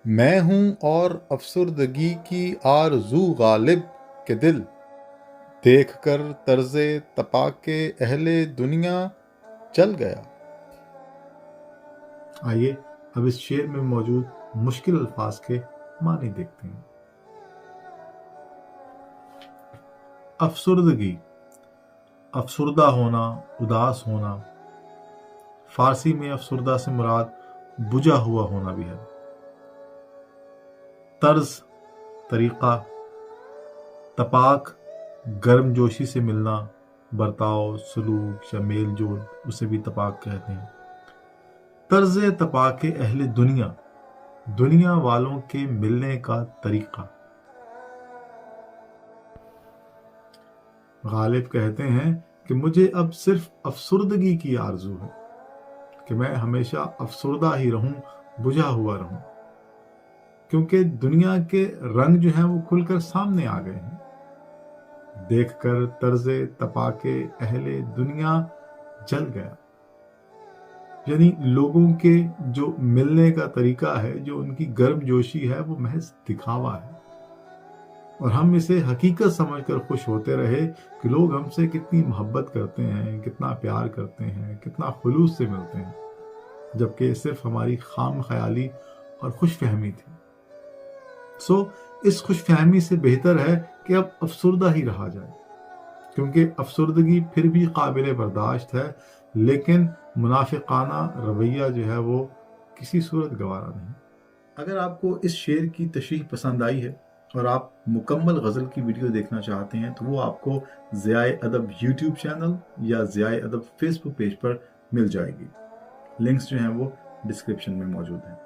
میں ہوں اور افسردگی کی آرزو غالب کے دل، دیکھ کر طرز تپا کے اہل دنیا چل گیا۔ آئیے اب اس شعر میں موجود مشکل الفاظ کے معنی دیکھتے ہیں۔ افسردگی، افسردہ ہونا، اداس ہونا۔ فارسی میں افسردہ سے مراد بجھا ہوا ہونا بھی ہے۔ طرز، طریقہ، تپاک، گرم جوشی سے ملنا، برتاؤ، سلوک یا میل جول، اسے بھی تپاک کہتے ہیں۔ طرز تپاک اہل دنیا، دنیا والوں کے ملنے کا طریقہ۔ غالب کہتے ہیں کہ مجھے اب صرف افسردگی کی آرزو ہے، کہ میں ہمیشہ افسردہ ہی رہوں، بجھا ہوا رہوں، کیونکہ دنیا کے رنگ جو ہیں وہ کھل کر سامنے آ گئے ہیں۔ دیکھ کر طرز تپا کے اہل دنیا جل گیا، یعنی لوگوں کے جو ملنے کا طریقہ ہے، جو ان کی گرم جوشی ہے، وہ محض دکھاوا ہے، اور ہم اسے حقیقت سمجھ کر خوش ہوتے رہے کہ لوگ ہم سے کتنی محبت کرتے ہیں، کتنا پیار کرتے ہیں، کتنا خلوص سے ملتے ہیں، جبکہ یہ صرف ہماری خام خیالی اور خوش فہمی تھی۔ اس خوش فہمی سے بہتر ہے کہ اب افسردہ ہی رہا جائے، کیونکہ افسردگی پھر بھی قابل برداشت ہے، لیکن منافقانہ رویہ جو ہے وہ کسی صورت گوارا نہیں۔ اگر آپ کو اس شعر کی تشریح پسند آئی ہے اور آپ مکمل غزل کی ویڈیو دیکھنا چاہتے ہیں تو وہ آپ کو ضیاء ادب یوٹیوب چینل یا ضیاء ادب فیس بک پیج پر مل جائے گی۔ لنکس جو ہیں وہ ڈسکرپشن میں موجود ہیں۔